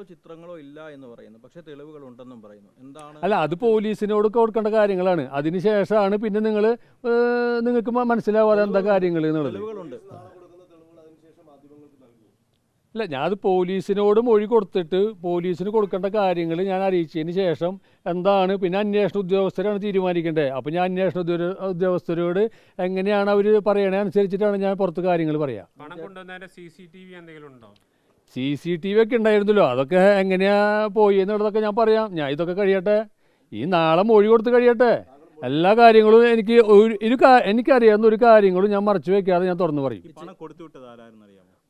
ചിത്രങ്ങളോ ഇല്ല എന്ന് പറയുന്നു. പക്ഷേ തെളിവുകൾ ഉണ്ടെന്നും പറയുന്നു. എന്താണ്? അല്ല, അത് പോലീസിനോട് കൊടുക്കേണ്ട കാര്യങ്ങളാണ്. അതിനുശേഷമാണ് പിന്നെ നിങ്ങൾക്ക് മനസ്സിലാവാതെ എന്താ കാര്യങ്ങൾ എന്നുള്ളത്. തെളിവുകളുണ്ട്. അല്ല, ഞാനത് പോലീസിനോട് മൊഴി കൊടുത്തിട്ട് പോലീസിന് കൊടുക്കേണ്ട കാര്യങ്ങൾ ഞാൻ അറിയിച്ചതിന് ശേഷം എന്താണ് പിന്നെ അന്വേഷണ ഉദ്യോഗസ്ഥരാണ് തീരുമാനിക്കേണ്ടത്. അപ്പോൾ ഞാൻ അന്വേഷണ ഉദ്യോഗസ്ഥരോട് എങ്ങനെയാണ് അവർ പറയണേ അനുസരിച്ചിട്ടാണ് ഞാൻ പുറത്ത് കാര്യങ്ങൾ പറയാം. CCTV ഒക്കെ ഉണ്ടായിരുന്നല്ലോ, അതൊക്കെ എങ്ങനെയാ പോയി എന്നുള്ളതൊക്കെ ഞാൻ പറയാം. ഞാൻ ഇതൊക്കെ കഴിയട്ടെ, ഈ നാളെ മൊഴി കൊടുത്ത് കഴിയട്ടെ. എല്ലാ കാര്യങ്ങളും എനിക്കറിയാവുന്ന ഒരു കാര്യങ്ങളും ഞാൻ മറച്ചു വെക്കാതെ ഞാൻ തുറന്നു പറയും.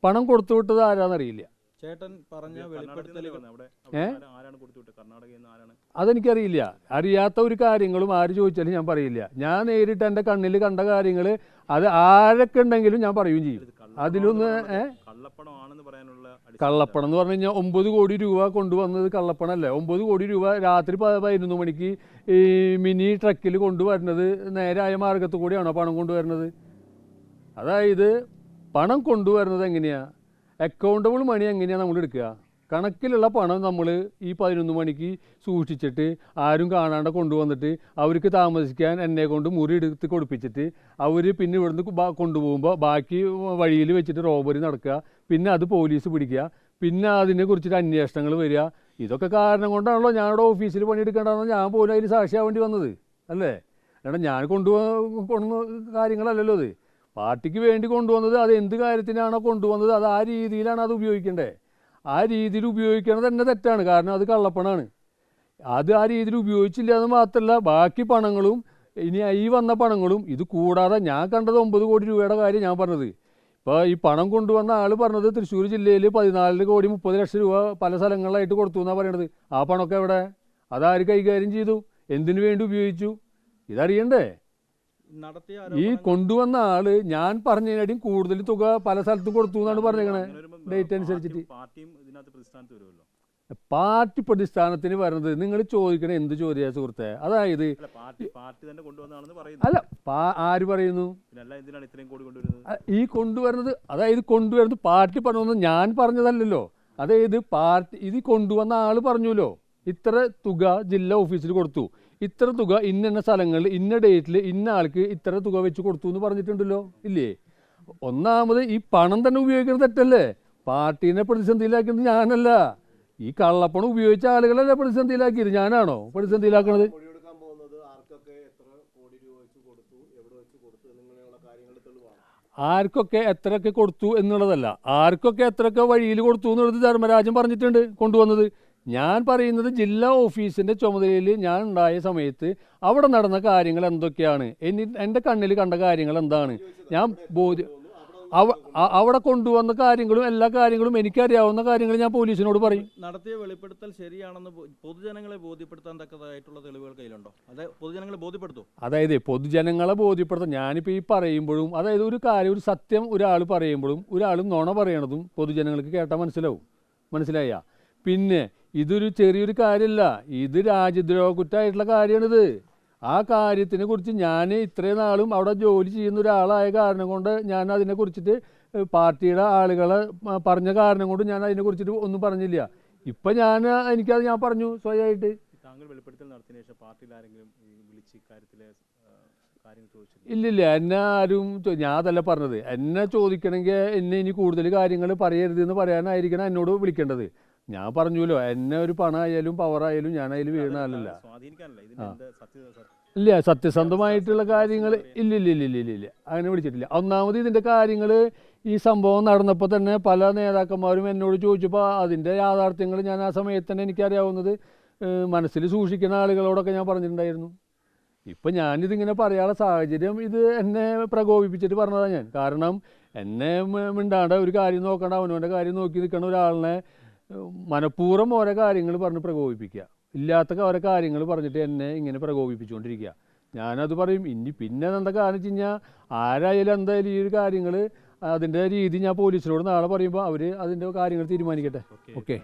പണം കൊടുത്തു വിട്ടത് ആരാന്നറിയില്ല. ചേട്ടൻ പറഞ്ഞ അതെനിക്കറിയില്ല. അറിയാത്ത ഒരു കാര്യങ്ങളും ആര് ചോദിച്ചാലും ഞാൻ പറയില്ല. ഞാൻ നേരിട്ട് എൻ്റെ കണ്ണിൽ കണ്ട കാര്യങ്ങൾ അത് ആരൊക്കെ ഉണ്ടെങ്കിലും ഞാൻ പറയുകയും ചെയ്യും. അതിലൊന്ന് കള്ളപ്പണം എന്ന് പറഞ്ഞു കഴിഞ്ഞാൽ 9 കോടി രൂപ കൊണ്ടുവന്നത് കള്ളപ്പണമല്ല. 9 കോടി രൂപ രാത്രി 11 മണിക്ക് ഈ മിനി ട്രക്കിൽ കൊണ്ടുവരുന്നത് നേരായ മാർഗത്തു കൂടിയാണോ പണം കൊണ്ടുവരുന്നത്? അതായത് പണം കൊണ്ടുവരുന്നത് എങ്ങനെയാണ്? അക്കൗണ്ടബിൾ മണി എങ്ങനെയാണ് നമ്മൾ എടുക്കുക? കണക്കിലുള്ള പണം നമ്മൾ ഈ 11 മണിക്ക് സൂക്ഷിച്ചിട്ട് ആരും കാണാണ്ട് കൊണ്ടുവന്നിട്ട് അവർക്ക് താമസിക്കാൻ എന്നെ കൊണ്ട് മുറി എടുത്ത് കൊടുപ്പിച്ചിട്ട് അവർ പിന്നെ ഇവിടുന്ന് കൊണ്ടുപോകുമ്പോൾ ബാക്കി വഴിയിൽ വെച്ചിട്ട് റോബറി നടക്കുക, പിന്നെ അത് പോലീസ് പിടിക്കുക, പിന്നെ അതിനെക്കുറിച്ചിട്ട് അന്വേഷണങ്ങൾ വരിക. ഇതൊക്കെ കാരണം കൊണ്ടാണല്ലോ ഞാനിവിടെ ഓഫീസിൽ പണിയെടുക്കേണ്ടതെന്ന് ഞാൻ പോലും അതിന് സാക്ഷിയാവേണ്ടി വന്നത്, അല്ലേ? കാരണം ഞാൻ കൊണ്ടുവന്ന കാര്യങ്ങളല്ലല്ലോ അത്. പാർട്ടിക്ക് വേണ്ടി കൊണ്ടുവന്നത്, അത് എന്ത് കാര്യത്തിനാണോ കൊണ്ടുവന്നത് അത് ആ രീതിയിലാണ് അത് ഉപയോഗിക്കേണ്ടത്. ആ രീതിയിൽ ഉപയോഗിക്കണത് തന്നെ തെറ്റാണ്. കാരണം അത് കള്ളപ്പണമാണ്. അത് ആ രീതിയിൽ ഉപയോഗിച്ചില്ല എന്ന് മാത്രമല്ല, ബാക്കി പണങ്ങളും ഇനി ഈ വന്ന പണങ്ങളും ഇത് കൂടാതെ ഞാൻ കണ്ടത് 9 കോടി രൂപയുടെ കാര്യം ഞാൻ പറഞ്ഞത്. ഇപ്പോൾ ഈ പണം കൊണ്ടുവന്ന ആൾ പറഞ്ഞത് തൃശ്ശൂർ ജില്ലയിൽ 14 കോടി 30 ലക്ഷം രൂപ പല സ്ഥലങ്ങളിലായിട്ട് കൊടുത്തു എന്നാണ് പറയണത്. ആ പണമൊക്കെ എവിടെ? അതാര് കൈകാര്യം ചെയ്തു? എന്തിനു വേണ്ടി ഉപയോഗിച്ചു? ഇതറിയണ്ടേ? ഈ കൊണ്ടുവന്ന ആള് ഞാൻ പറഞ്ഞതിനടിയും കൂടുതൽ തുക പല സ്ഥലത്തും കൊടുത്തു എന്നാണ് പറഞ്ഞേക്കണേ ഡേറ്റ് അനുസരിച്ചിട്ട്. പാർട്ടി പ്രതിസ്ഥാനത്തിന് വരുന്നത് നിങ്ങൾ ചോദിക്കണേ എന്ത് ചോദ്യ സുഹൃത്തെ? അതായത് അല്ല, ആര് പറയുന്നു ഈ കൊണ്ടുവരുന്നത്? അതായത് കൊണ്ടുവരുന്നത് പാർട്ടി പറഞ്ഞത് ഞാൻ പറഞ്ഞതല്ലല്ലോ. അതായത് പാർട്ടി ഇത് കൊണ്ടുവന്ന ആള് പറഞ്ഞല്ലോ, ഇത്ര തുക ജില്ലാ ഓഫീസിൽ കൊടുത്തു, ഇത്ര തുക ഇന്ന സ്ഥലങ്ങളിൽ ഇന്ന ഡേറ്റിൽ ഇന്ന ആൾക്ക് ഇത്ര തുക വെച്ച് കൊടുത്തു എന്ന് പറഞ്ഞിട്ടുണ്ടല്ലോ, ഇല്ലേ? ഒന്നാമത് ഈ പണം തന്നെ ഉപയോഗിക്കുന്നത് തെറ്റല്ലേ? പാർട്ടീനെ പ്രതിസന്ധിയിലാക്കിയത് ഞാനല്ല. ഈ കള്ളപ്പണം ഉപയോഗിച്ച ആളുകളല്ലേ പ്രതിസന്ധിയിലാക്കിയത്. ഞാനാണോ പ്രതിസന്ധിയിലാക്കണത്? ആർക്കൊക്കെ എത്രയൊക്കെ കൊടുത്തു എന്നുള്ളതല്ല, ആർക്കൊക്കെ എത്രയൊക്കെ വഴിയിൽ കൊടുത്തു എന്നുള്ളത് ധർമ്മരാജൻ പറഞ്ഞിട്ടുണ്ട് കൊണ്ടുവന്നത്. ഞാൻ പറയുന്നത് ജില്ലാ ഓഫീസിൻ്റെ ചുമതലയിൽ ഞാൻ ഉണ്ടായ സമയത്ത് അവിടെ നടന്ന കാര്യങ്ങൾ എന്തൊക്കെയാണ്, എൻ്റെ കണ്ണിൽ കണ്ട കാര്യങ്ങൾ എന്താണ്, ഞാൻ അവിടെ കൊണ്ടുവന്ന കാര്യങ്ങളും എല്ലാ കാര്യങ്ങളും എനിക്കറിയാവുന്ന കാര്യങ്ങൾ ഞാൻ പോലീസിനോട് പറയും. നടത്തിയ വെളിപ്പെടുത്തൽ ശരിയാണെന്ന് പൊതുജനങ്ങളെ ബോധ്യപ്പെടുത്താൻ തക്കതായിട്ടുള്ള തെളിവുകൾ കയ്യിലുണ്ടോ? അതായത് പൊതുജനങ്ങളെ ബോധ്യപ്പെടുത്തും. അതായത് പൊതുജനങ്ങളെ ബോധ്യപ്പെടുത്താൻ ഞാനിപ്പോൾ ഈ പറയുമ്പോഴും, അതായത് ഒരു കാര്യം ഒരു സത്യം ഒരാൾ പറയുമ്പോഴും ഒരാൾ നുണ പറയണതും പൊതുജനങ്ങൾക്ക് കേട്ടാൽ മനസ്സിലായ. പിന്നെ ഇതൊരു ചെറിയൊരു കാര്യമല്ല, ഇത് രാജ്യദ്രോഹ കുറ്റമായിട്ടുള്ള കാര്യമാണിത്. ആ കാര്യത്തിനെ കുറിച്ച് ഞാൻ ഇത്രയും നാളും അവിടെ ജോലി ചെയ്യുന്ന ഒരാളായ കാരണം കൊണ്ട് ഞാൻ അതിനെക്കുറിച്ചിട്ട് പാർട്ടിയുടെ ആളുകളെ പറഞ്ഞ കാരണം കൊണ്ട് ഞാൻ അതിനെക്കുറിച്ചിട്ട് ഒന്നും പറഞ്ഞില്ല. ഇപ്പം എനിക്കത് ഞാൻ പറഞ്ഞു സ്വയമായിട്ട്. താങ്കൾ വെളിപ്പെടുത്തൽ നടത്തിയ ശേഷം പാർട്ടിയിൽ ആരെങ്കിലും വിളിച്ച് ഇക്കാര്യത്തിലെ കാര്യങ്ങൾ ചോദിച്ചു? ഇല്ലില്ല, എന്നെ ആരും ഞാൻ അതല്ല പറഞ്ഞത്. എന്നെ ചോദിക്കണമെങ്കിൽ എന്നെ ഇനി കൂടുതൽ കാര്യങ്ങൾ പറയരുതെന്ന് പറയാനായിരിക്കണം എന്നോട് വിളിക്കേണ്ടത്. ഞാൻ പറഞ്ഞല്ലോ, എന്നെ ഒരു പണമായാലും പവറായാലും ഞാൻ അതിൽ വീണ ആളല്ല. ഇല്ല, സത്യസന്ധമായിട്ടുള്ള കാര്യങ്ങൾ ഇല്ലില്ല അങ്ങനെ വിളിച്ചിട്ടില്ല. ഒന്നാമത് ഇതിൻ്റെ കാര്യങ്ങൾ ഈ സംഭവം നടന്നപ്പോൾ തന്നെ പല നേതാക്കന്മാരും എന്നോട് ചോദിച്ചപ്പോൾ അതിൻ്റെ യാഥാർത്ഥ്യങ്ങൾ ഞാൻ ആ സമയത്ത് തന്നെ എനിക്കറിയാവുന്നത് മനസ്സിൽ സൂക്ഷിക്കുന്ന ആളുകളോടൊക്കെ ഞാൻ പറഞ്ഞിട്ടുണ്ടായിരുന്നു. ഇപ്പം ഞാനിതിങ്ങനെ പറയാനുള്ള സാഹചര്യം ഇത് എന്നെ പ്രകോപിപ്പിച്ചിട്ട് പറഞ്ഞതാണ് ഞാൻ. കാരണം എന്നെ മിണ്ടാണ്ട് ഒരു കാര്യം നോക്കണ്ട അവനവൻ്റെ കാര്യം നോക്കി നിൽക്കുന്ന ഒരാളിനെ മനഃപൂർവ്വം ഓരോ കാര്യങ്ങൾ പറഞ്ഞ് പ്രകോപിപ്പിക്കുക, ഇല്ലാത്ത ഓരോ കാര്യങ്ങൾ പറഞ്ഞിട്ട് എന്നെ ഇങ്ങനെ പ്രകോപിപ്പിച്ചുകൊണ്ടിരിക്കുക. ഞാനത് പറയും. ഇനി പിന്നെ എന്താ കാരണം വെച്ച് കഴിഞ്ഞാൽ ആരായാലും എന്തായാലും ഈ ഒരു കാര്യങ്ങൾ അതിൻ്റെ രീതി ഞാൻ പോലീസിനോട് നാളെ പറയുമ്പോൾ അവർ അതിൻ്റെ കാര്യങ്ങൾ തീരുമാനിക്കട്ടെ. ഓക്കെ.